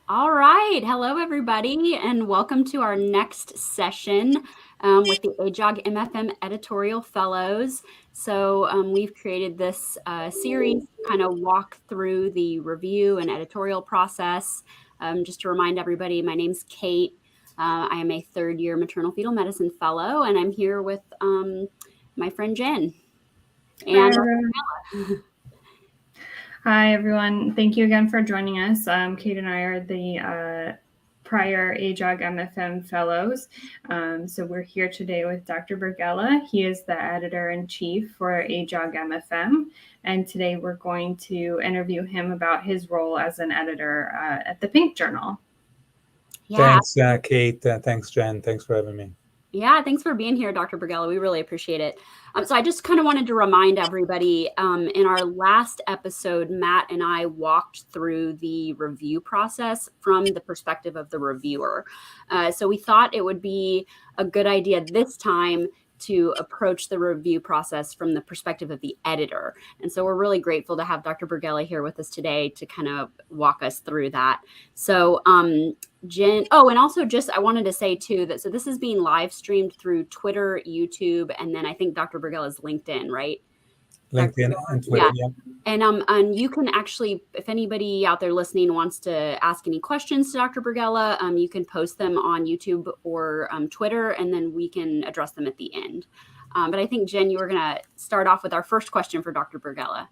All right. Hello, everybody, and welcome to our next session with the AJOG MFM Editorial Fellows. So we've created this series to kind of walk through the review and editorial process. Just to remind everybody, my name's Kate. I am a third-year maternal fetal medicine fellow, and I'm here with my friend Jen. Hi, And everyone. Hi, everyone. Thank you again for joining us. Kate and I are the prior AJOG MFM Fellows. So we're here today with Dr. Bergella. He is the editor-in-chief for AJOG MFM. And today we're going to interview him about his role as an editor at the Pink Journal. yeah, Thanks, Kate. Thanks, Jen. Thanks for having me. Yeah, thanks for being here, Dr. Bergella. We really appreciate it. So I just kind of wanted to remind everybody, in our last episode, Matt and I walked through the review process from the perspective of the reviewer. So we thought it would be a good idea this time to approach the review process from the perspective of the editor. And so we're really grateful to have Dr. Bergella here with us today to kind of walk us through that. So Jen, and also just I wanted to say too that so this is being live streamed through Twitter, YouTube, and then I think Dr. Bergella's LinkedIn, right? LinkedIn and Twitter, yeah. And you can actually, if anybody out there listening wants to ask any questions to Dr. Bergella, you can post them on YouTube or Twitter, and then we can address them at the end. But I think, Jen, you were going to start off with our first question for Dr. Bergella.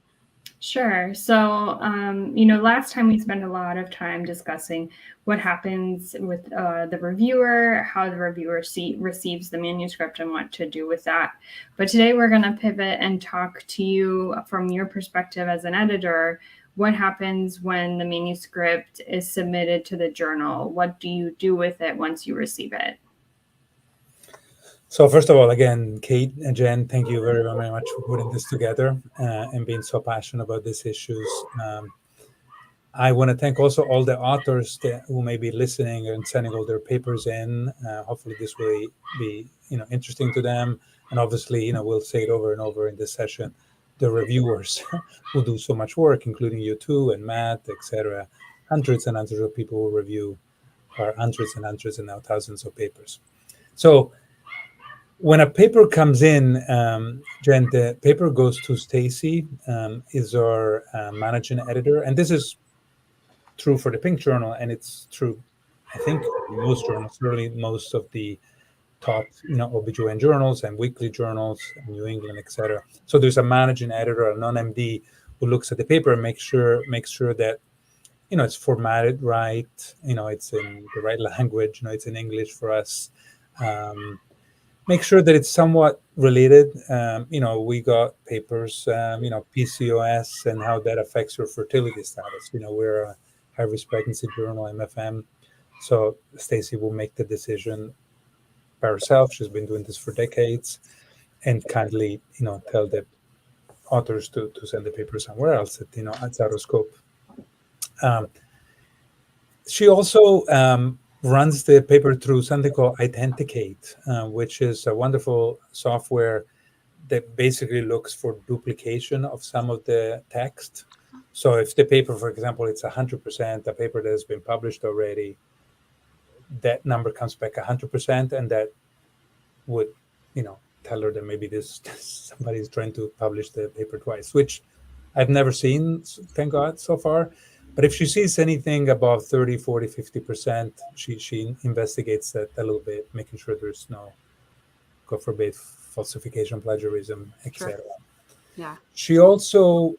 Sure. So, last time we spent a lot of time discussing what happens with the reviewer, how the reviewer receives the manuscript, and what to do with that. But today we're going to pivot and talk to you from your perspective as an editor. What happens when the manuscript is submitted to the journal? What do you do with it once you receive it? So first of all, again, Kate and Jen, thank you very, very much for putting this together and being so passionate about these issues. I want to thank also all the authors who may be listening and sending all their papers in. Hopefully this will be interesting to them. And obviously, we'll say it over and over in this session, the reviewers who do so much work, including you too, and Matt, etc. Hundreds and hundreds of people who review our hundreds and hundreds and now thousands of papers. So when a paper comes in, Jen, the paper goes to Stacy, is our managing editor. And this is true for the Pink Journal, and it's true, I think, most journals, certainly most of the top, OBGYN journals and weekly journals, New England, etc. So there's a managing editor, a non-MD, who looks at the paper and makes sure that, it's formatted right, it's in the right language, it's in English for us. Make sure that it's somewhat related. We got papers, PCOS and how that affects your fertility status. We're a high-risk pregnancy journal, MFM. So Stacy will make the decision by herself. She's been doing this for decades, and kindly, tell the authors to send the paper somewhere else at out of scope. She also runs the paper through something called Authenticate, which is a wonderful software that basically looks for duplication of some of the text. So if the paper, for example, it's 100%, a paper that has been published already, that number comes back 100%, and that would, tell her that maybe somebody's trying to publish the paper twice, which I've never seen, thank God, so far. But if she sees anything above 30, 40, 50%, she investigates that a little bit, making sure there's no, God forbid, falsification, plagiarism, etc. Sure. Yeah. She also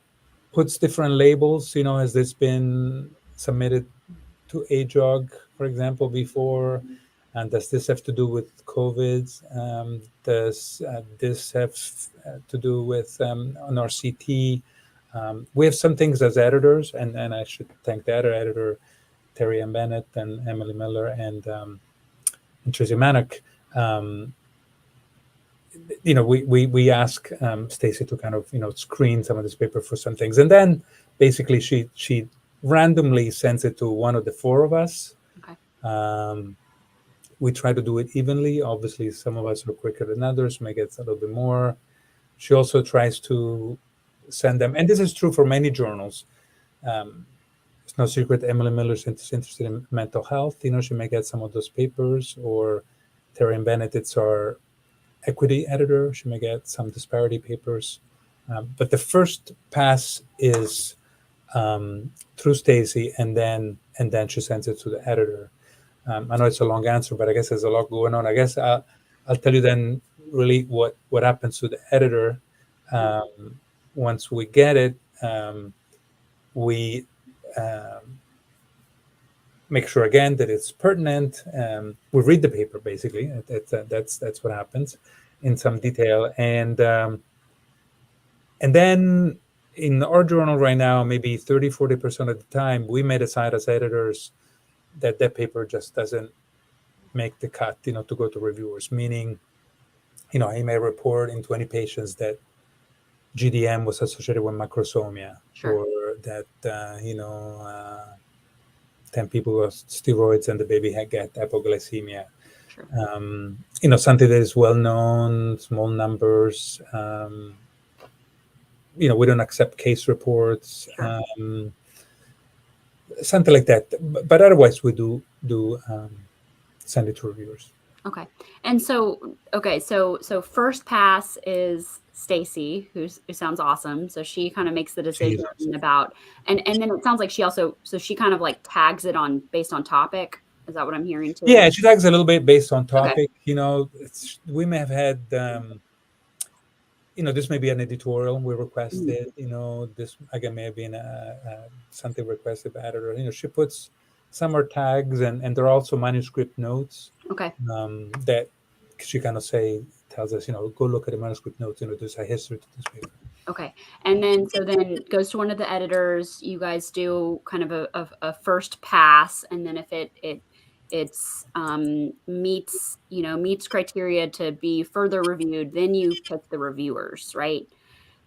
puts different labels, has this been submitted to AJOG, for example, before? And does this have to do with COVID? Does this have to do with on our CT? We have some things as editors, and I should thank the other editor, Terry M. Bennett and Emily Miller and Tracy Manick. We ask Stacy to kind of screen some of this paper for some things, and then basically she randomly sends it to one of the four of us. Okay. We try to do it evenly. Obviously, some of us are quicker than others, may get a little bit more. She also tries to send them, and this is true for many journals. it's no secret Emily Miller's interested in mental health. She may get some of those papers, or Terry Bennett, it's our equity editor. She may get some disparity papers. But the first pass is through Stacy, and then she sends it to the editor. I know it's a long answer, but I guess there's a lot going on. I guess I'll tell you then really what happens to the editor. Once we get it, we make sure again that it's pertinent. We read the paper basically. That's what happens in some detail, and then in our journal right now, maybe 30-40% of the time, we may decide as editors that paper just doesn't make the cut, to go to reviewers. Meaning, he may report in 20 patients that GDM was associated with macrosomia, or that 10 people got steroids and the baby had got hypoglycemia. Something that is well known, small numbers. We don't accept case reports, something like that. But otherwise, we do send it to reviewers. Okay. And so first pass is Stacy, who sounds awesome. So she kind of makes the decision about, and then it sounds like she kind of like tags it based on topic. Is that what I'm hearing too? Yeah, she tags a little bit based on topic. Okay. We may have had, this may be an editorial we requested. This again may have been something requested by editor. She puts some are tags, and there are also manuscript notes. Okay. That she kind of tells us, go look at the manuscript notes. There's a history to this paper. Okay. And then it goes to one of the editors. You guys do kind of a first pass, and then if it meets criteria to be further reviewed, then you pick the reviewers, right?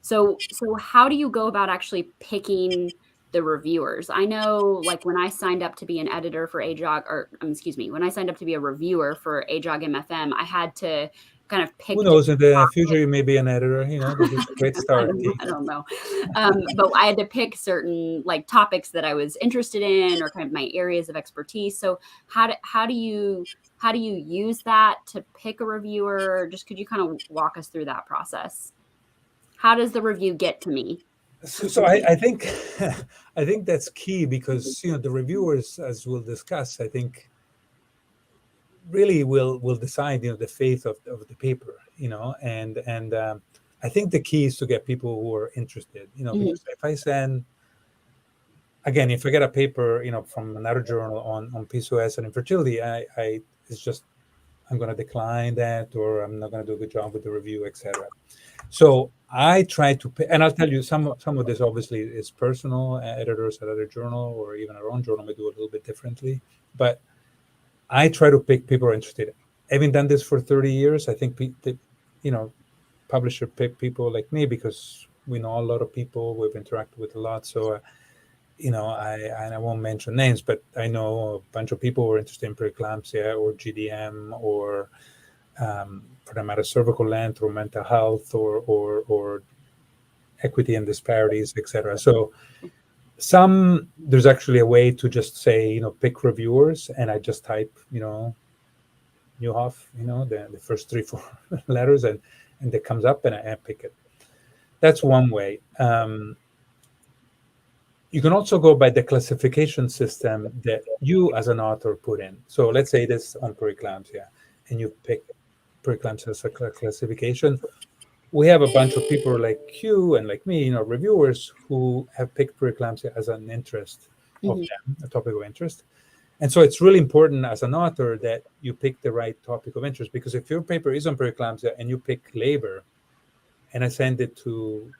So how do you go about actually picking the reviewers? I know, like, when I signed up to be an editor for AJOG, when I signed up to be a reviewer for AJOG MFM, I had to kind of pick. Who knows? In the future, you may be an editor. This is a great start. I don't know, but I had to pick certain topics that I was interested in, or kind of my areas of expertise. So how do you use that to pick a reviewer? Just could you kind of walk us through that process? How does the review get to me? So I think that's key, because the reviewers, as we'll discuss, I think really will decide the faith of the paper, and I think the key is to get people who are interested, because if I send, again, if I get a paper from another journal on PCOS and infertility, it's just, I'm going to decline that, or I'm not going to do a good job with the review, etc. So I try to pick, and I'll tell you, some of this obviously is personal. Editors at other journal or even our own journal may do a little bit differently, but I try to pick people who are interested. Having done this for 30 years, I think publisher pick people like me because we know a lot of people, we've interacted with a lot. So, I won't mention names, but I know a bunch of people who are interested in preeclampsia or GDM or, for that matter, cervical length or mental health or equity and disparities, etc. So there's actually a way to just say, pick reviewers, and I just type, Newhoff, the first 3-4 letters, and it comes up, and I pick it. That's one way. You can also go by the classification system that you as an author put in. So let's say this on preeclampsia, and you pick preeclampsia as a classification. We have a bunch of people like you and like me, reviewers who have picked preeclampsia as an interest of them, a topic of interest. And so it's really important as an author that you pick the right topic of interest, because if your paper is on preeclampsia and you pick labor, and I send it to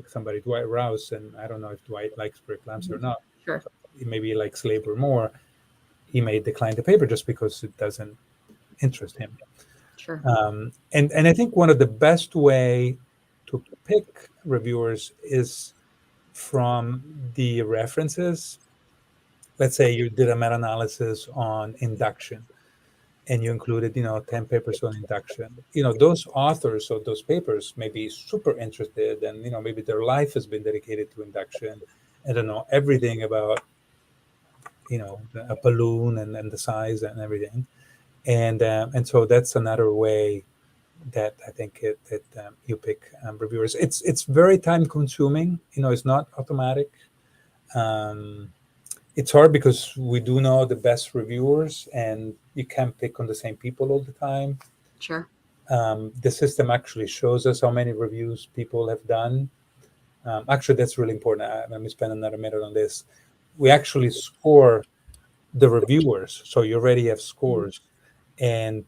somebody, Dwight Rouse, and I don't know if Dwight likes preeclampsia or not. Sure. Maybe he likes labor more. He may decline the paper just because it doesn't interest him. Sure. And I think one of the best way to pick reviewers is from the references. Let's say you did a meta-analysis on induction, and you included, 10 papers on induction. Those authors of those papers may be super interested, and maybe their life has been dedicated to induction, and they know everything about a balloon and the size and everything. And so that's another way that I think you pick reviewers. It's very time consuming. It's not automatic. It's hard because we do know the best reviewers, and you can't pick on the same people all the time. Sure. The system actually shows us how many reviews people have done. Actually, that's really important. Let me spend another minute on this. We actually score the reviewers, so you already have scores. And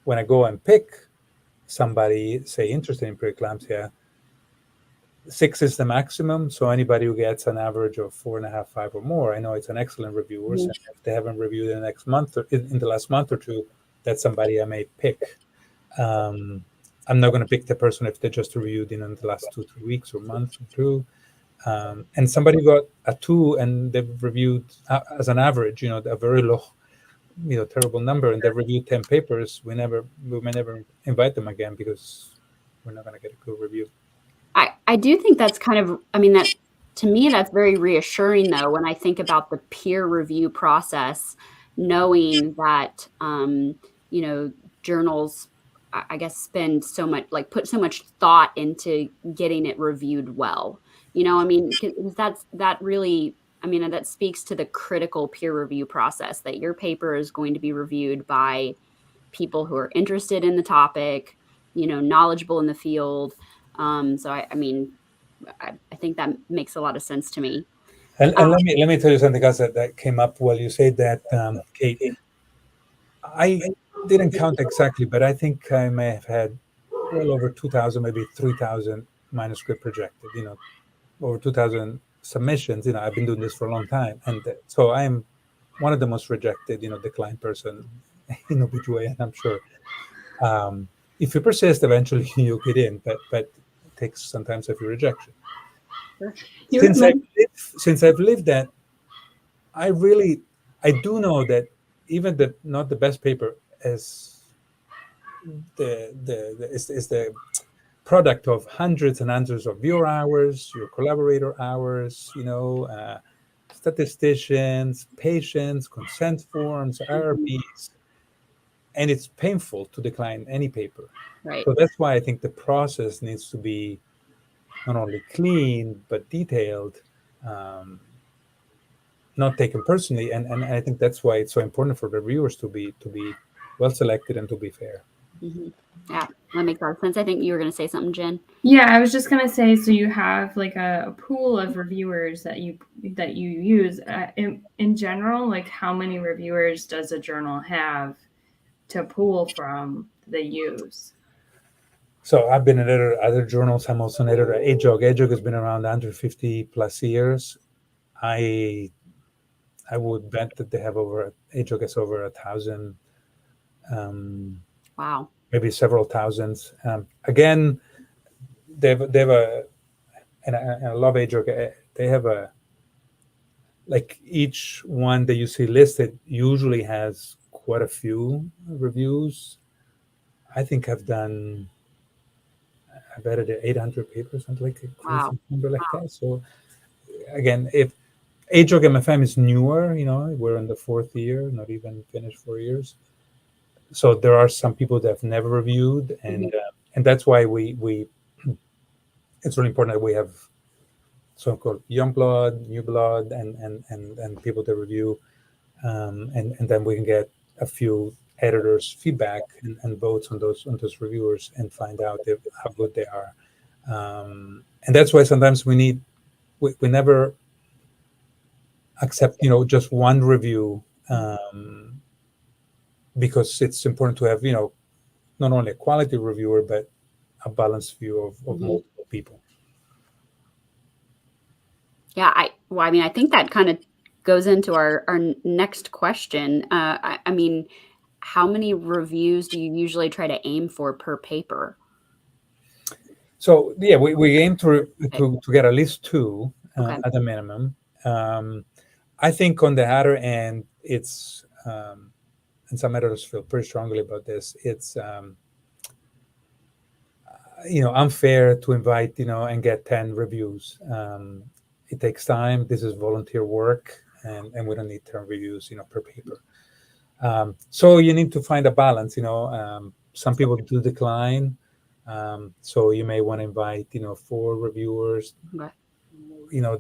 when I go and pick somebody, say, interested in preeclampsia, 6 is the maximum. So anybody who gets an average of 4.5, 5 or more, I know it's an excellent reviewer. And if they haven't reviewed in the next month or in the last month or two, that's somebody I may pick. I'm not going to pick the person if they just reviewed in the last 2-3 weeks or month or two. And somebody got a 2 and they've reviewed as an average, a very low, terrible number, and they've reviewed 10 papers. We may never invite them again because we're not going to get a good review. I do think that's kind of, that to me, that's very reassuring though, when I think about the peer review process, knowing that, journals, I guess, spend so much, put so much thought into getting it reviewed well, that really, that speaks to the critical peer review process, that your paper is going to be reviewed by people who are interested in the topic, knowledgeable in the field. So I think that makes a lot of sense to me. And let me tell you something else that came up while you said that, Kate. I didn't count exactly, but I think I may have had well over 2,000, maybe 3,000 manuscript rejected. Over 2,000 submissions. I've been doing this for a long time, and so I am one of the most rejected, declined person in OBGYN, I'm sure. If you persist, eventually you get in, but it takes sometimes a few rejection. Sure. Since I've lived that, I do know that even not the best paper is the product of hundreds and hundreds of viewer hours, your collaborator hours, statisticians, patients, consent forms, IRBs, and it's painful to decline any paper. Right. So that's why I think the process needs to be not only clean but detailed, not taken personally, and I think that's why it's so important for the reviewers to be well selected and to be fair. Mm-hmm. Yeah, that makes a lot of sense. I think you were going to say something, Jen. Yeah, I was just going to say, so you have like a pool of reviewers that you use. In general, how many reviewers does a journal have to pull from they use? So I've been an editor at other journals. I'm also an editor at AJOG. AJOG has been around 150 plus years. I would bet that they have AJOG has over 1,000. Wow. Maybe several thousands. Again, they have and I love AJOG. They have each one that you see listed usually has quite a few reviews. I think I've edited 800 papers, something like a crazy number like that. So again, if AJOG MFM is newer, we're in the 4th year, not even finished 4 years. So there are some people that have never reviewed, and that's why we it's really important that we have so-called young blood, new blood, and people that review, and then we can get a few editors' feedback and votes on those reviewers and find out how good they are. And that's why sometimes we never accept just one review, because it's important to have not only a quality reviewer but a balanced view of multiple people. Yeah, I think that kind of goes into our next question. How many reviews do you usually try to aim for per paper? So yeah, we aim to get at least 2 at a minimum. I think on the other end, it's and some editors feel pretty strongly about this. It's unfair to invite and get 10 reviews. It takes time. This is volunteer work. and we don't need 10 reviews, per paper. So you need to find a balance. Some people do decline, so you may want to invite 4 reviewers. Okay.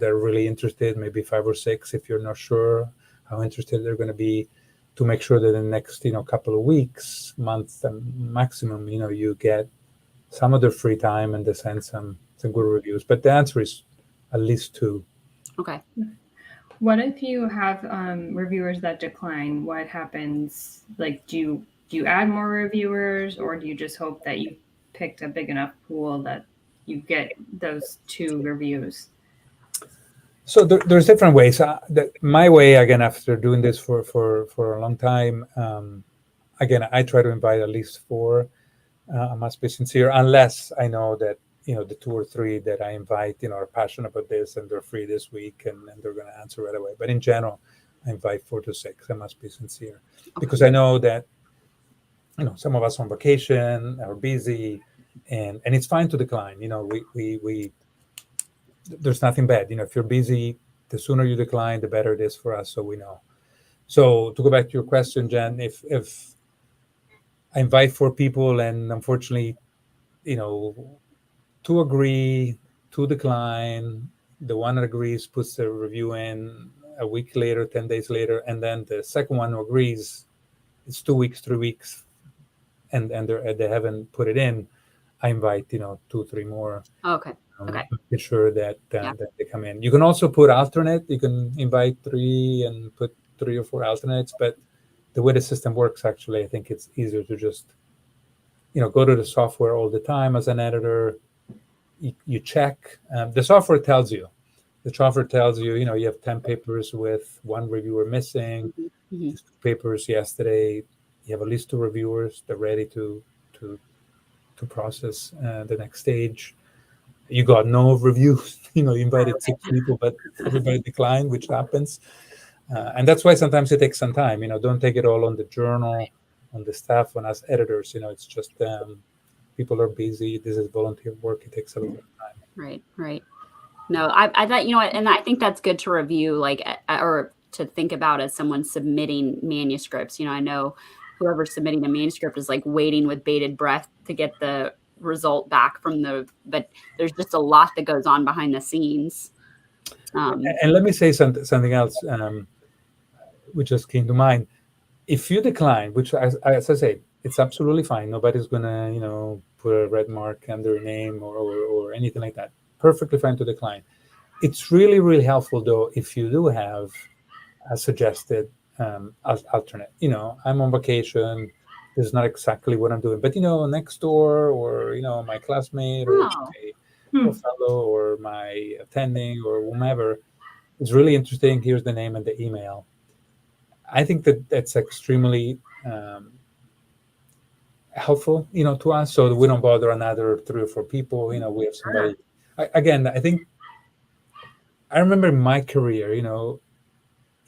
They're really interested, maybe 5 or 6 if you're not sure how interested they're going to be, to make sure that in the next couple of weeks, months maximum, you get some of their free time and they send some good reviews. But the answer is at least 2. Okay. What if you have reviewers that decline? What happens? Like, do you add more reviewers, or do you just hope that you picked a big enough pool that you get those 2 reviews? So there's different ways. My way, again, after doing this for a long time, again, I try to invite at least 4. I must be sincere, unless I know that the 2 or 3 that I invite are passionate about this and they're free this week and they're going to answer right away. But in general, I invite 4 to 6. I must be sincere, because I know that some of us on vacation are busy, and it's fine to decline. We there's nothing bad. If you're busy, the sooner you decline, the better it is for us, so we know. So to go back to your question, Jen, if I invite 4 people and unfortunately, 2 agree, 2 decline, the one that agrees puts the review in a week later, 10 days later, and then the second one who agrees, it's 2 weeks, 3 weeks, and they haven't put it in, I invite 2, 3 more. Okay. Make sure that that they come in. You can also put alternate. You can invite 3 and put 3 or 4 alternates. But the way the system works, actually, I think it's easier to just go to the software all the time as an editor. You check. The software tells you. The software tells you. You have 10 papers with 1 reviewer missing. Mm-hmm. 2 papers yesterday. You have at least 2 reviewers. They're ready to process the next stage. You got no reviews. You invited 6 people, but everybody declined, which happens. And that's why sometimes it takes some time. Don't take it all on the journal, on the staff, on us editors. It's just people are busy. This is volunteer work. It takes a little bit of time. Right. No, I thought, and I think that's good to review, like, or to think about as someone submitting manuscripts. I know whoever's submitting a manuscript is like waiting with bated breath to get the result back but there's just a lot that goes on behind the scenes. And let me say something else, which just came to mind. If you decline, which as I say, it's absolutely fine. Nobody's gonna put a red mark under your name or anything like that. Perfectly fine to decline. It's really, really helpful though if you do have a suggested alternate. I'm on vacation. This is not exactly what I'm doing, but next door, or my classmate, or my fellow, or my attending, or whomever, it's really interesting. Here's the name and the email. I think that's extremely helpful, to us, so that we don't bother another 3 or 4 people. We have somebody. I think I remember in my career,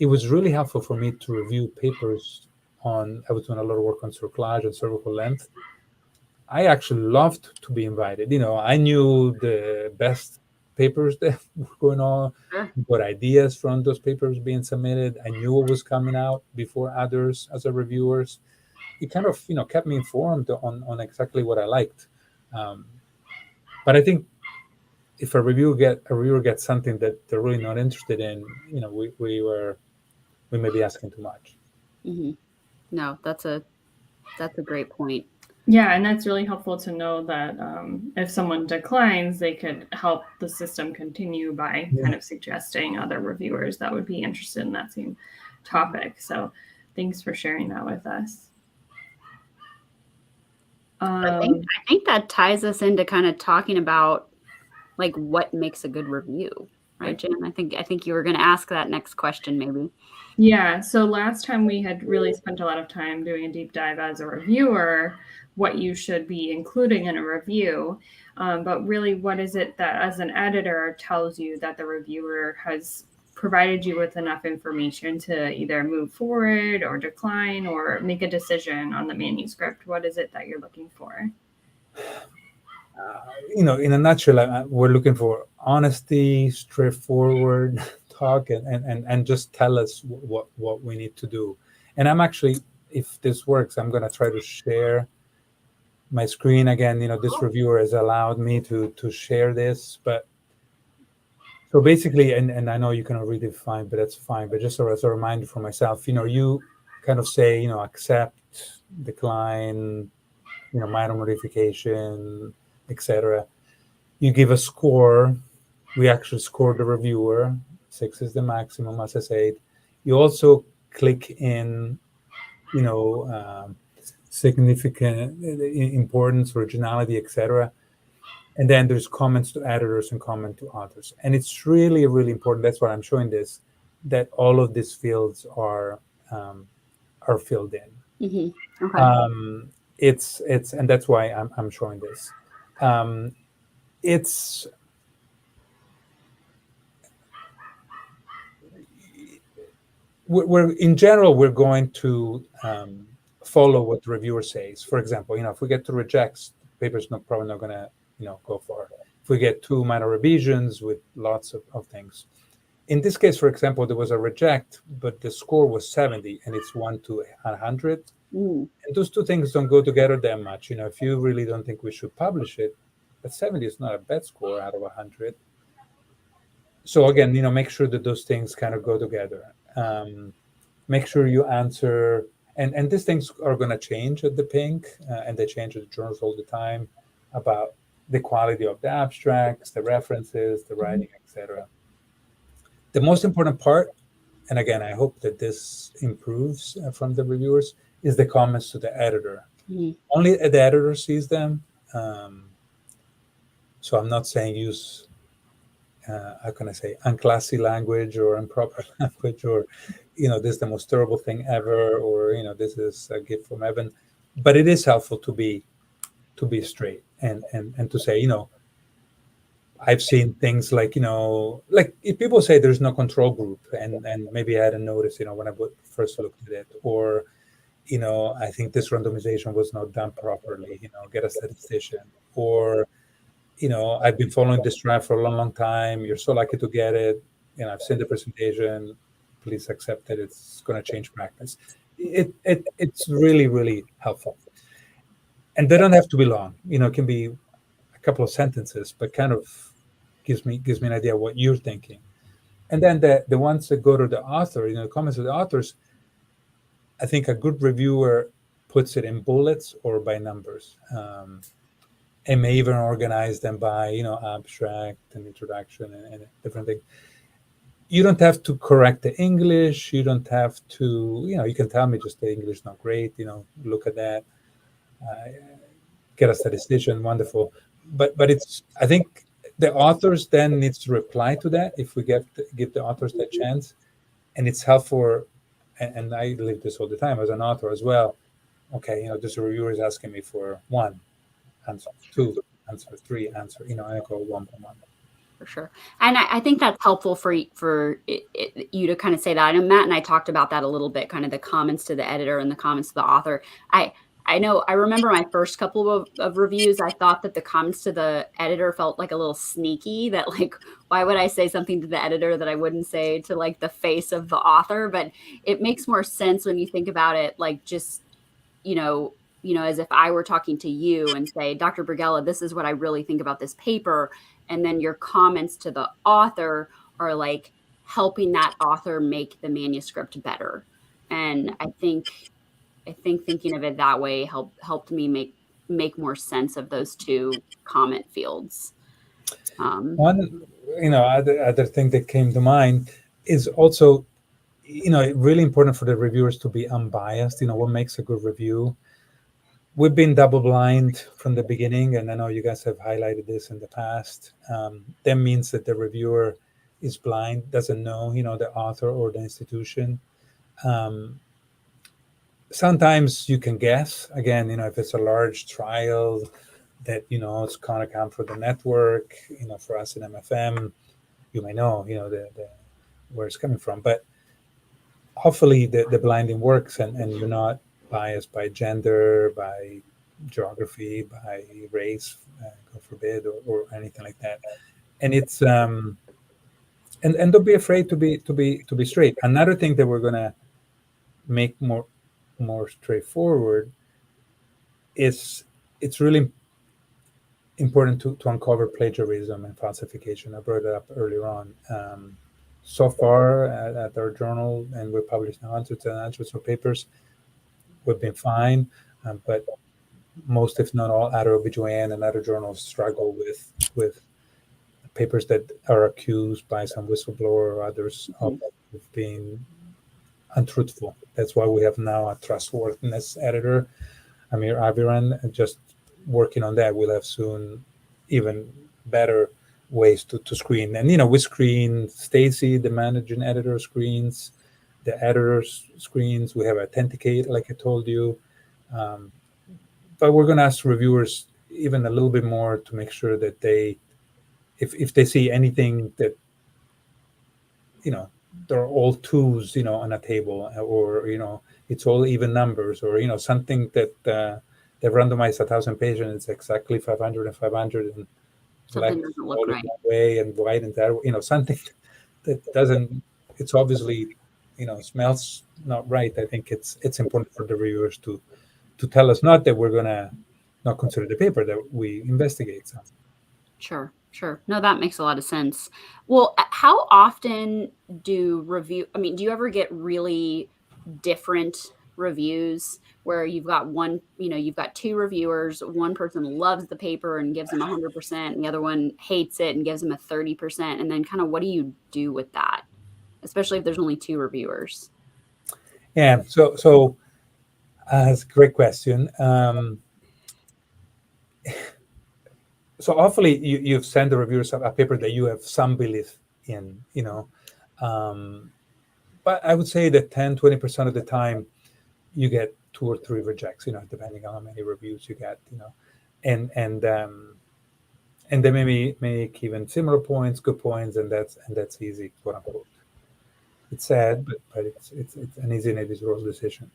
it was really helpful for me to review papers I was doing a lot of work on cerclage and cervical length. I actually loved to be invited. I knew the best papers that were going on, what ideas from those papers being submitted. I knew what was coming out before others as a reviewers. It kind of, kept me informed on exactly what I liked. But I think if a reviewer gets something that they're really not interested in, we may be asking too much. Mm-hmm. No, that's a great point. Yeah, and that's really helpful to know that if someone declines, they could help the system continue by kind of suggesting other reviewers that would be interested in that same topic. So thanks for sharing that with us. I think that ties us into kind of talking about like what makes a good review, right, Jen? I think you were going to ask that next question, maybe. Yeah. So last time we had really spent a lot of time doing a deep dive as a reviewer, what you should be including in a review. But really, what is it that as an editor tells you that the reviewer has provided you with enough information to either move forward or decline or make a decision on the manuscript? What is it that you're looking for? In a nutshell, we're looking for honesty, straightforward talk and just tell us what we need to do. And I'm actually, if this works, I'm going to try to share my screen again. This reviewer has allowed me to share this, but so basically, and I know you cannot read it fine, but that's fine. But just as a reminder for myself, you kind of say, accept, decline, minor modification, etc. You give a score. We actually score the reviewer. 6 is the maximum, as I said. You also click in, significant importance, originality, etc. And then there's comments to editors and comment to authors. And it's really, really important. That's why I'm showing this, that all of these fields are filled in. Mm-hmm. Okay. It's and that's why I'm showing this. It's we're in general, we're going to follow what the reviewer says. For example, if we get 2 rejects, the paper's probably not going to go far. If we get 2 minor revisions with lots of things. In this case, for example, there was a reject, but the score was 70, and it's 1 to 100. And those 2 things don't go together that much. If you really don't think we should publish it, but 70 is not a bad score out of 100. So again, make sure that those things kind of go together. Make sure you answer, and these things are going to change at the Pink, and they change at the journals all the time, about the quality of the abstracts, the references, the writing, etc. The most important part, and again, I hope that this improves from the reviewers, is the comments to the editor. Only the editor sees them. So I'm not saying use, how can I say, unclassy language or improper language, or, this is the most terrible thing ever, or, this is a gift from heaven. But it is helpful to be straight and to say, I've seen things like, like if people say there's no control group, and maybe I hadn't noticed, when I first looked at it, or, I think this randomization was not done properly, get a statistician, or, I've been following this trial for a long, long time. You're so lucky to get it. I've seen the presentation. Please accept that it's going to change practice. It's really, really helpful. And they don't have to be long. It can be a couple of sentences, but kind of gives me an idea of what you're thinking. And then the ones that go to the author, the comments of the authors, I think a good reviewer puts it in bullets or by numbers. And may even organize them by, abstract and introduction and different things. You don't have to correct the English. You don't have to, you can tell me just the English is not great. Look at that. Get a statistician, wonderful. But it's, I think the authors then needs to reply to that if we give the authors that chance. And it's helpful, and I live this all the time as an author as well. Okay, this reviewer is asking me for 1 answer, 2 answer, 3 answer, I go 1 by 1. For sure. And I think that's helpful for you to kind of say that. I know Matt and I talked about that a little bit, kind of the comments to the editor and the comments to the author. I know, I remember my first couple of reviews, I thought that the comments to the editor felt like a little sneaky, that like, why would I say something to the editor that I wouldn't say to like the face of the author? But it makes more sense when you think about it, like just, as if I were talking to you and say, Dr. Brigella, this is what I really think about this paper. And then your comments to the author are like helping that author make the manuscript better. And I think thinking of it that way helped me make more sense of those 2 comment fields. One, other thing that came to mind is also, really important for the reviewers to be unbiased. What makes a good review? We've been double blind from the beginning, and I know you guys have highlighted this in the past. That means that the reviewer is blind, doesn't know, the author or the institution. Sometimes you can guess, again, if it's a large trial that, it's going to come for the network, for us in MFM, you may know, where it's coming from. But hopefully the blinding works, and you're not biased by gender, by geography, by race, God forbid, or anything like that. And it's and don't be afraid to be straight. Another thing that we're gonna make more straightforward is it's really important to uncover plagiarism and falsification. I brought it up earlier on. So far at our journal, and we're publishing hundreds and hundreds of papers, we've been fine, but most, if not all, other OBGYN and other journals struggle with papers that are accused by some whistleblower or others of being untruthful. That's why we have now a trustworthiness editor, Amir Aviran, just working on that. We'll have soon even better ways to screen. And, we screen Stacy, the managing editor, screens, the editor's screens. We have Authenticate, like I told you. But we're going to ask reviewers even a little bit more to make sure that they, if they see anything that, they're all twos, on a table, or, it's all even numbers, or, something that they've randomized 1,000 patients, it's exactly 500 and 500, and Something black doesn't look all in right. one way and white and that, something that doesn't, it's obviously, smells not right. I think it's important for the reviewers to tell us, not that we're going to not consider the paper, that we investigate something. Sure. No, that makes a lot of sense. Well, how often do you ever get really different reviews where you've got you've got two reviewers, one person loves the paper and gives them 100%, and the other one hates it and gives them a 30%, and then kind of what do you do with that, especially if there's only two reviewers? Yeah, so that's a great question. So hopefully you've sent the reviewers a paper that you have some belief in, but I would say that 10-20% of the time you get 2 or 3 rejects, depending on how many reviews you get, and they maybe make even similar points, good points, and that's easy, quote unquote. It's sad, but it's an easy editorial decision.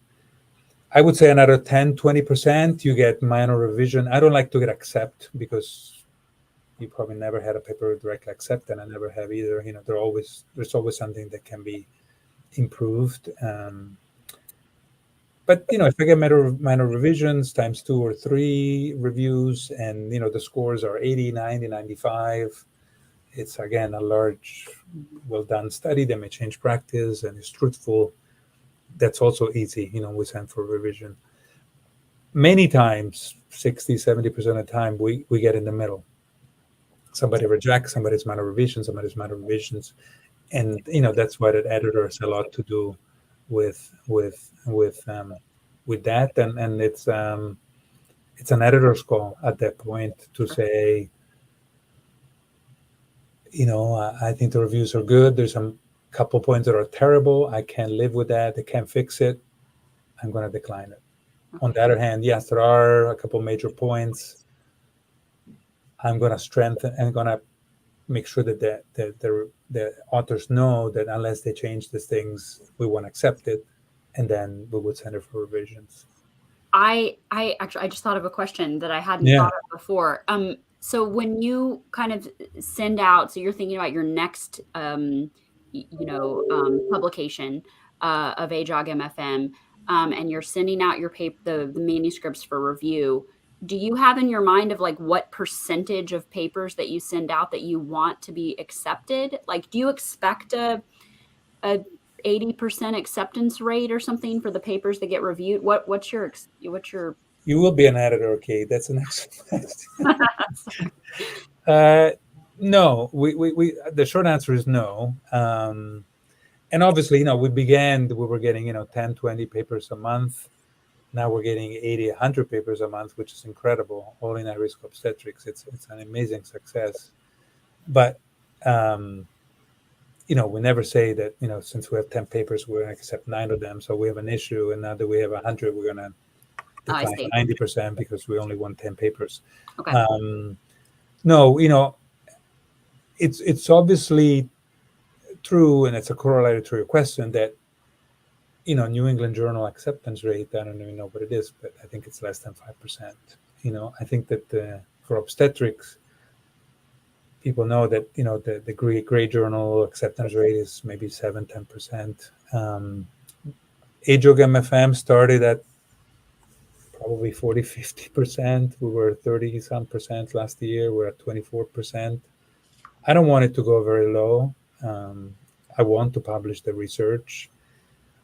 I would say another 10-20% you get minor revision. I don't like to get accept, because you probably never had a paper directly accept, and I never have either. There's always something that can be improved. But if I get minor revisions times 2 or 3 reviews, and the scores are 80, 90, 95, it's again a large, well done study that may change practice and is truthful. That's also easy. We send for revision. Many times, 60-70% of the time, we get in the middle. Somebody rejects, somebody's minor revisions, and that's why that editor has a lot to do with that, and it's an editor's call at that point to say, I think the reviews are good. There's a couple points that are terrible. I can't live with that. I can't fix it. I'm going to decline it. Okay. On the other hand, yes, there are a couple major points. I'm going to strengthen and going to make sure that the authors know that unless they change these things, we won't accept it, and then we would send it for revisions. I just thought of a question that I hadn't thought of before. So when you kind of send out, so you're thinking about your next, publication of AJOG MFM, and you're sending out your paper, the manuscripts for review. Do you have in your mind of like what percentage of papers that you send out that you want to be accepted? Like, do you expect a 80% acceptance rate or something for the papers that get reviewed? What's your You will be an editor, okay? That's an excellent question. No, we the short answer is no. And obviously, we were getting 10, 20 papers a month. Now we're getting 80, 100 papers a month, which is incredible, all in high-risk obstetrics. It's an amazing success. But we never say that, since we have 10 papers, we're going to accept 9 of them. So we have an issue, and now that we have 100, we're going to decline 90% because we only want 10 papers. Okay. No, it's obviously true, and it's a corollary to your question, that, New England Journal acceptance rate, I don't even know what it is, but I think it's less than 5%. I think that for obstetrics, people know that, the grade journal acceptance rate is maybe 7-10%. AJOG MFM started at probably 40-50%. We were 30-some% last year. We're at 24%. I don't want it to go very low. I want to publish the research.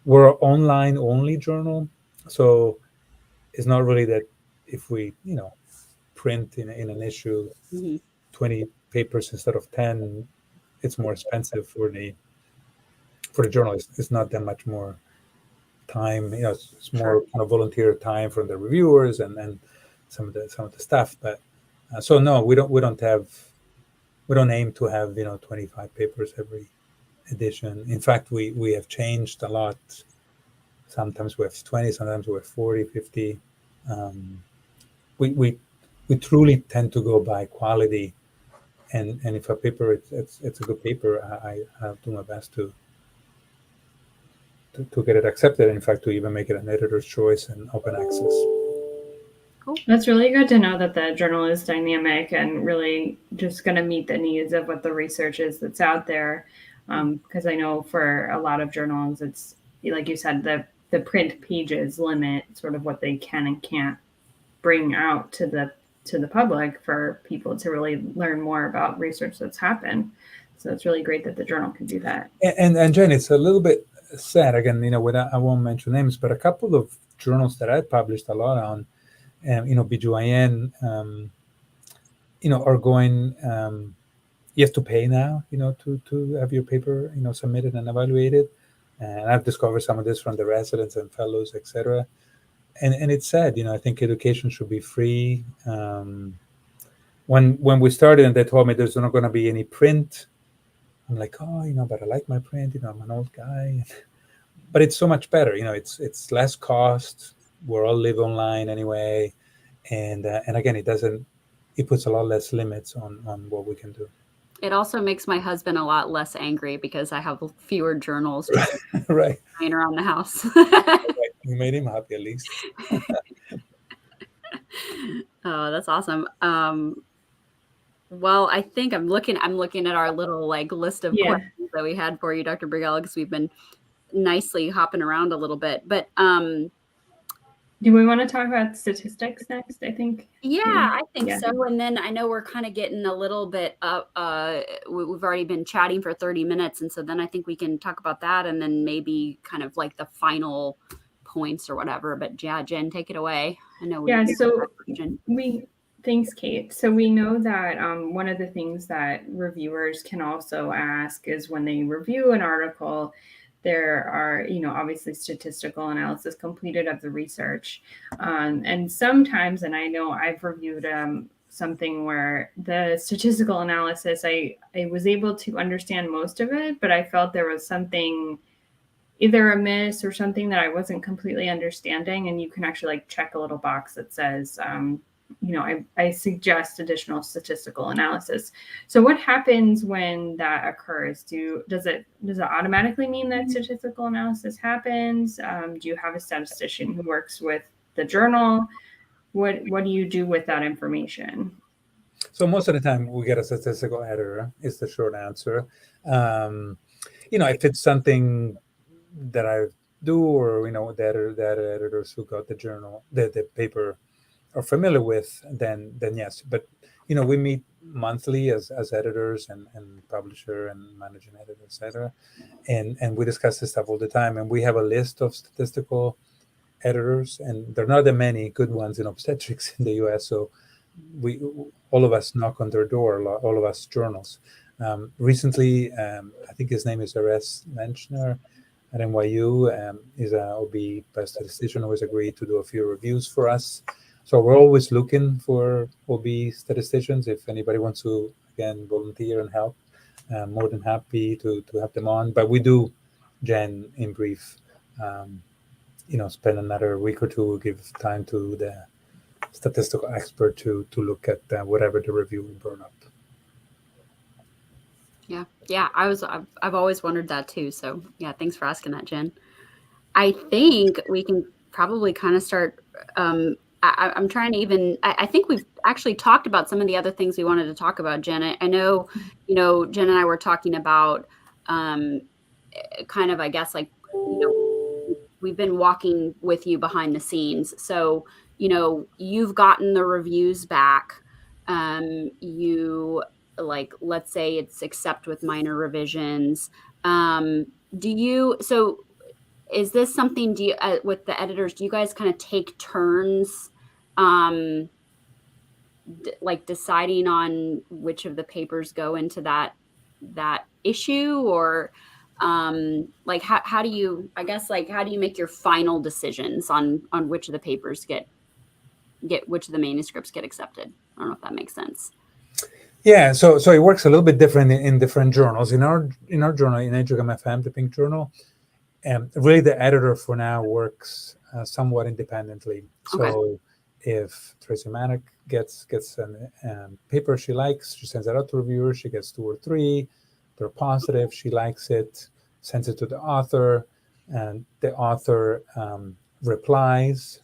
We're an online only journal, so it's not really that if we, print in an issue 20 papers instead of 10, it's more expensive for the journal. It's not that much more time. It's more kind of volunteer time from the reviewers and some of the stuff. But so no, we don't aim to have 25 papers every edition. In fact, we have changed a lot. Sometimes we have 20, sometimes we have 40, 50. We truly tend to go by quality, and if a paper it's a good paper, I'll do my best to get it accepted. In fact, to even make it an editor's choice and open access. Cool. That's really good to know that the journal is dynamic and really just going to meet the needs of what the research is that's out there. Because I know for a lot of journals, it's like you said, the print pages limit sort of what they can and can't bring out to the public for people to really learn more about research that's happened. So it's really great that the journal can do that. And Jen, it's a little bit sad again, I won't mention names, but a couple of journals that I published a lot on, BGYN, are going, you have to pay now, to have your paper, submitted and evaluated. And I've discovered some of this from the residents and fellows, etc. And it's sad, I think education should be free. When we started and they told me there's not going to be any print, I'm like, but I like my print, I'm an old guy. But it's so much better, it's less cost. We all live online anyway. And again, it puts a lot less limits on what we can do. It also makes my husband a lot less angry because I have fewer journals right lying around the house. You made him happy at least. Oh, that's awesome. Well, I think I'm looking at our little list of questions that we had for you, Dr. Brigella, because we've been nicely hopping around a little bit. But do we want to talk about statistics next? I think. Yeah, I think so. And then I know we're kind of getting a little bit up. We've already been chatting for 30 minutes, and so then I think we can talk about that, and then maybe kind of like the final points or whatever. But yeah, Jen, take it away. I know. Thanks, Kate. So we know that one of the things that reviewers can also ask is when they review an article, there are, obviously statistical analysis completed of the research. And sometimes, and I know I've reviewed something where the statistical analysis, I was able to understand most of it, but I felt there was something either amiss or something that I wasn't completely understanding. And you can actually check a little box that says, I suggest additional statistical analysis. So what happens when that occurs? Does it automatically mean that statistical analysis happens? Do you have a statistician who works with the journal? What do you do with that information? So most of the time we get a statistical editor is the short answer. If it's something that I do, or the editors who got the journal, the paper are familiar with, then yes. But we meet monthly as editors and publisher and managing editor, etc. And we discuss this stuff all the time. And we have a list of statistical editors, and there are not that many good ones in obstetrics in the US. So all of us knock on their door, all of us journals. Recently, I think his name is R.S. Lenchner at NYU, is an OB statistician who has agreed to do a few reviews for us. So we're always looking for OB statisticians. If anybody wants to, again, volunteer and help, more than happy to have them on. But we do, Jen, in brief, spend another week or two, give time to the statistical expert to look at whatever the review will burn up. Yeah. I've always wondered that too. So yeah, thanks for asking that, Jen. I think we can probably kind of start I'm trying to even, I think we've actually talked about some of the other things we wanted to talk about, Jen. I know, Jen and I were talking about kind of, I guess, like, we've been walking with you behind the scenes. So, you've gotten the reviews back. You, like, let's say it's accept with minor revisions. So is this something, with the editors, do you guys kind of take turns, like deciding on which of the papers go into that issue, or like how do you, I guess, like, how do you make your final decisions on which of the papers get which of the manuscripts get accepted? I don't know if that makes sense. Yeah, so it works a little bit different in different journals. In our journal, in AJOG MFM, the Pink Journal, really the editor for now works somewhat independently. So Okay. if Tracy Manick gets a paper she likes, she sends it out to reviewers. She gets 2 or 3. They're positive. She likes it, sends it to the author, and the author replies.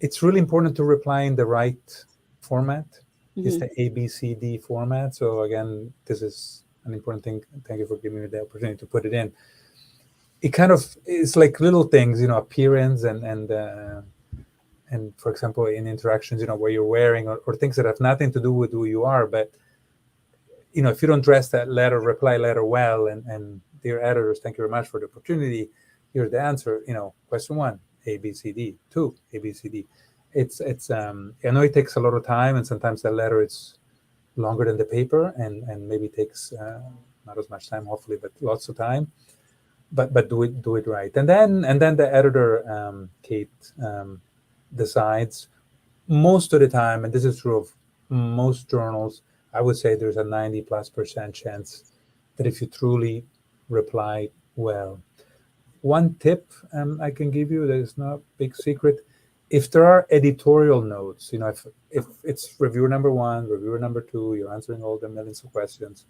It's really important to reply in the right format. It's the ABCD format. So again, this is an important thing. Thank you for giving me the opportunity to put it in. It kind of is like little things, appearance and for example, in interactions, where you're wearing or things that have nothing to do with who you are. But, if you don't dress that reply letter well, and dear editors, thank you very much for the opportunity. Here's the answer, question 1, ABCD, 2, ABCD. It's I know it takes a lot of time, and sometimes the letter it's longer than the paper, and maybe takes not as much time, hopefully, but lots of time. But do it right, and then the editor, Kate, decides most of the time, and this is true of most journals. I would say there's a 90+% chance that if you truly reply well. One tip I can give you that is not a big secret: if there are editorial notes, if it's reviewer number 1, reviewer number 2, you're answering all the millions of questions,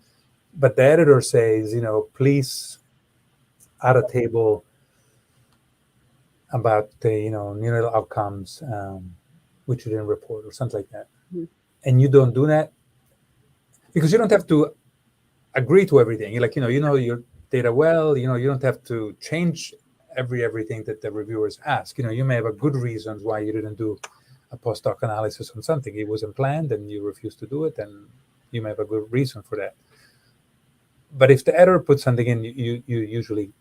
but the editor says, please add a table about the neural outcomes, which you didn't report, or something like that, and you don't do that, because you don't have to agree to everything. You're like, you know your data well. You don't have to change everything that the reviewers ask. You may have a good reasons why you didn't do a post-hoc analysis on something. It wasn't planned, and you refused to do it, and you may have a good reason for that. But if the editor puts something in, you usually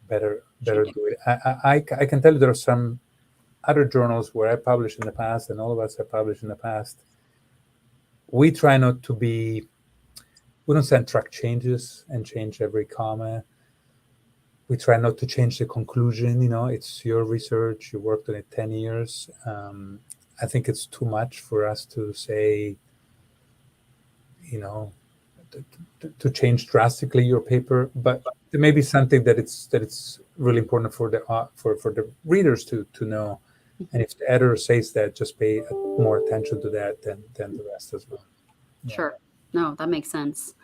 better do it. I can tell you there are some other journals where I published in the past, and all of us have published in the past. We try not to be, we don't send track changes and change every comma. We try not to change the conclusion. It's your research. You worked on it 10 years. I think it's too much for us to say, to change drastically your paper. But there may be something that it's really important for the readers to know. And if the editor says that, just pay more attention to that than the rest as well. Yeah. Sure. No, that makes sense.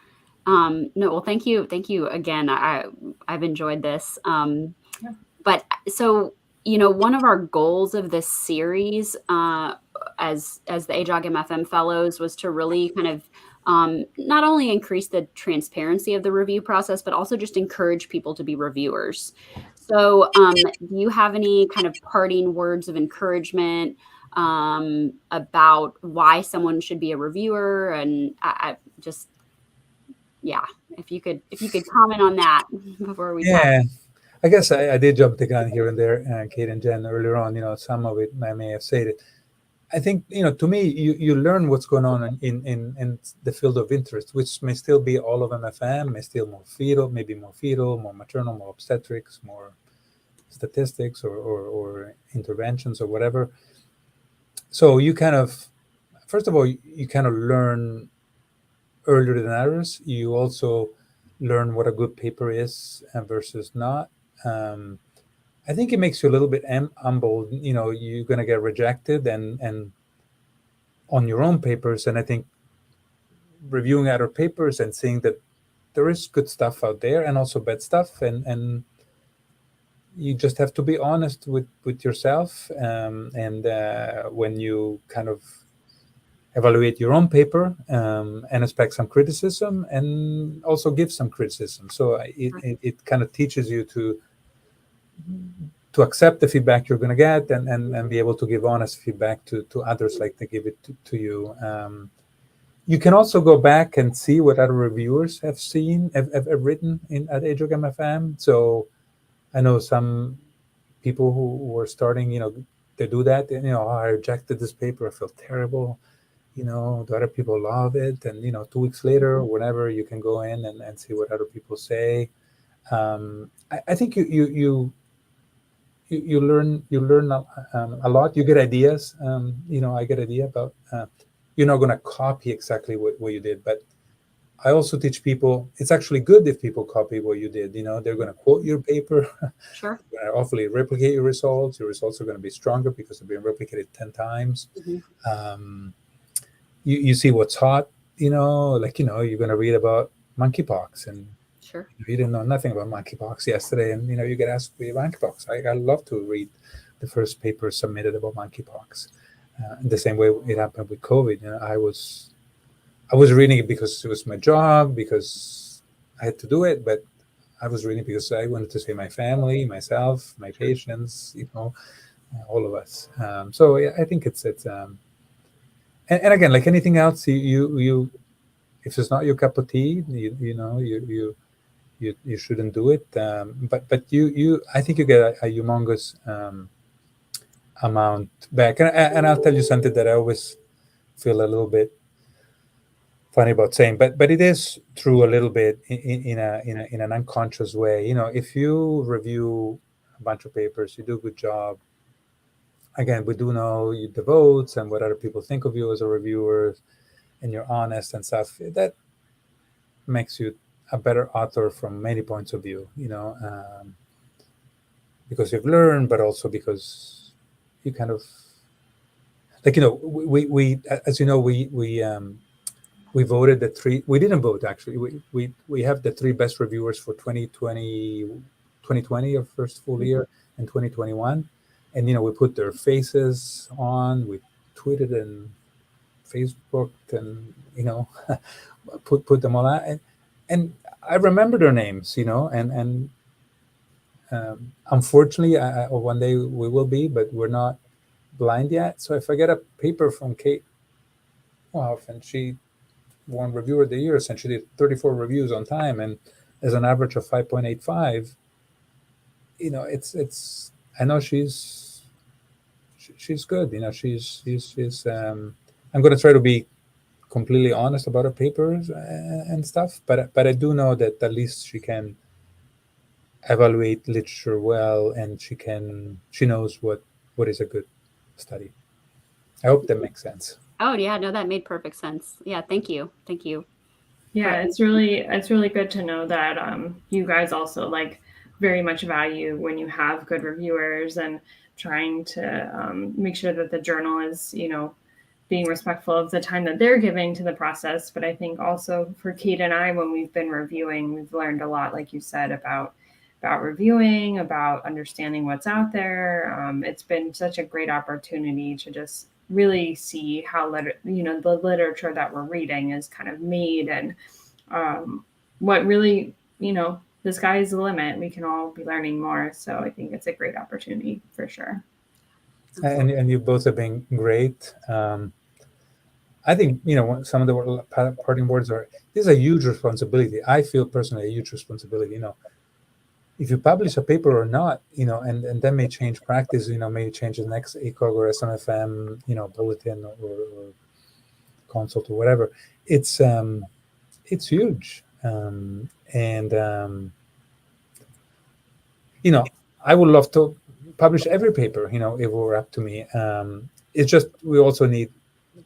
No, well, thank you again. I've enjoyed this. But so, one of our goals of this series, as the AJOG MFM fellows, was to really kind of not only increase the transparency of the review process, but also just encourage people to be reviewers. So do you have any kind of parting words of encouragement about why someone should be a reviewer? And I just, yeah, if you could comment on that before we Yeah, I guess I did jump the gun here and there, Kate and Jen, earlier on. Some of it I may have said it. I think, to me, you learn what's going on in the field of interest, which may still be all of MFM, may still maybe more fetal, more maternal, more obstetrics, more statistics or interventions or whatever. So you kind of, first of all, you kind of learn earlier than others. You also learn what a good paper is versus not. I think it makes you a little bit humble. You're going to get rejected and on your own papers. And I think reviewing other papers and seeing that there is good stuff out there and also bad stuff, and you just have to be honest with yourself, and when you kind of evaluate your own paper, and expect some criticism and also give some criticism. So it kind of teaches you to accept the feedback you're going to get, and be able to give honest feedback to others, like they give it to you. You can also go back and see what other reviewers have written at AJOG MFM. So I know some people who were starting, they do that. And, I rejected this paper. I felt terrible. The other people love it. And, 2 weeks later, or whenever, you can go in and see what other people say. I think you learn a lot. You get ideas. I get idea about. You're not going to copy exactly what you did, but I also teach people it's actually good if people copy what you did. They're going to quote your paper. Sure. They're going to hopefully replicate your results. Your results are going to be stronger because they've been replicated 10 times. You see what's hot. You're going to read about monkeypox, and Sure. you didn't know nothing about monkeypox yesterday, and you get asked for monkeypox. I love to read the first paper submitted about monkeypox. The same way it happened with COVID. I was reading it because it was my job, because I had to do it, but I was reading because I wanted to save my family, myself, my patients, all of us. So yeah, I think it's and again, like anything else, you if it's not your cup of tea, you shouldn't do it. But I think you get a humongous amount back. And I'll tell you something that I always feel a little bit funny about saying, but it is true a little bit in an unconscious way. If you review a bunch of papers, you do a good job. Again, we do know the votes and what other people think of you as a reviewer, and you're honest and stuff. That makes you a better author from many points of view. Because you've learned, but also because you kind of like we as you know we voted the three. We didn't vote, actually. We have the 3 best reviewers for 2020, our first full year, and 2021. And we put their faces on. We tweeted and Facebooked, and put them all out. And I remember their names, and unfortunately, one day we will be, but we're not blind yet. So if I get a paper from Kate, and she won Reviewer of the Year, and she did 34 reviews on time, and as an average of 5.85, it's I know she's good. She's I'm going to try to be completely honest about her papers and stuff, but I do know that at least she can evaluate literature well, and she knows what is a good study. I hope that makes sense. Oh yeah, no, that made perfect sense. Yeah, thank you. Yeah, it's really good to know that you guys also very much value when you have good reviewers, and trying to make sure that the journal is being respectful of the time that they're giving to the process. But I think also for Kate and I, when we've been reviewing, we've learned a lot, like you said, about reviewing, about understanding what's out there. It's been such a great opportunity to just really see how the literature that we're reading is kind of made, and what really, the sky's the limit. We can all be learning more. So I think it's a great opportunity for sure. And you both have been great. I think some of the parting words are, this is a huge responsibility. I feel personally a huge responsibility. If you publish a paper or not, and that may change practice, may change the next ACOG or SMFM, bulletin or consult or whatever. It's huge. I would love to publish every paper, if it were up to me. It's just, we also need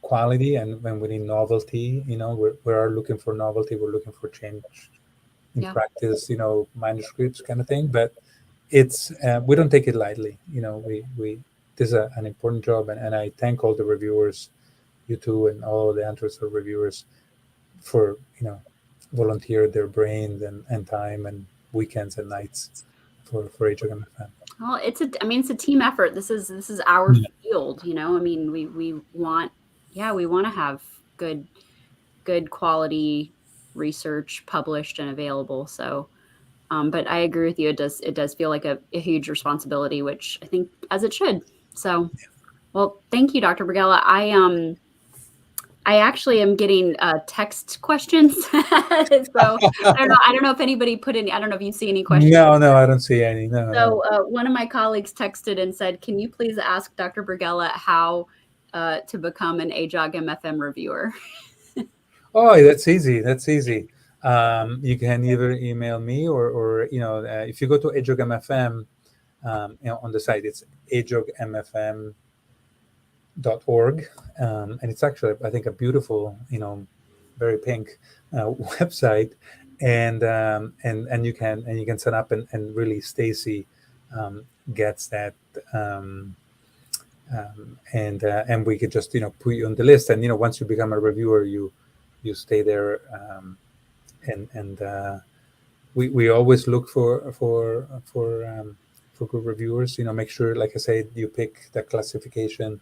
quality, and when we need novelty, we are looking for novelty. We're looking for change in practice, manuscripts kind of thing. But it's we don't take it lightly. We this is an important job, and I thank all the reviewers, you two, and all the Antwerp reviewers for volunteer their brains and time and weekends and nights for AJOG MFM. Well, it's a team effort. This is our field, you know. I mean, we want to have good quality research published and available. So, but I agree with you. It does feel like a huge responsibility, which I think as it should. So, well, thank you, Dr. Bergella. I actually am getting text questions. So I don't know if anybody put any. I don't know if you see any questions. No, I don't see any. No. So one of my colleagues texted and said, "Can you please ask Dr. Bergella how to become an AJOG MFM reviewer?" Oh, that's easy. That's easy. You can either email me or if you go to AJOG MFM, on the site, it's ajogmfm.org, and it's actually, I think, a beautiful, very pink website, and you can sign up, and really Stacy gets that, and we could just put you on the list, and once you become a reviewer, you stay there, and we always look for good reviewers. Make sure, like I said, you pick the classification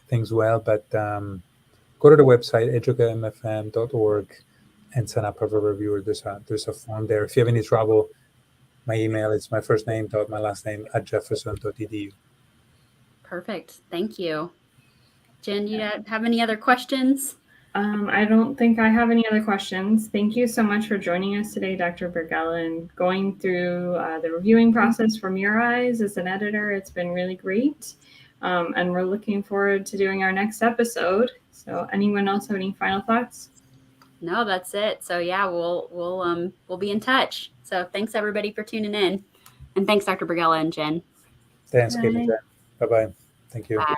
things well. But go to the website ajogmfm.org and sign up as a reviewer. There's a form there. If you have any trouble, my email is my first name dot my last name @jefferson.edu. Perfect. Thank you. Jen, do you have any other questions? I don't think I have any other questions. Thank you so much for joining us today, Dr. Bergella, and going through the reviewing process from your eyes as an editor. It's been really great. And we're looking forward to doing our next episode. So anyone else have any final thoughts? No, that's it. So yeah, we'll be in touch. So thanks everybody for tuning in. And thanks Dr. Bergella and Jen. Thanks, Kate and Jen. Bye-bye. Thank you. Bye.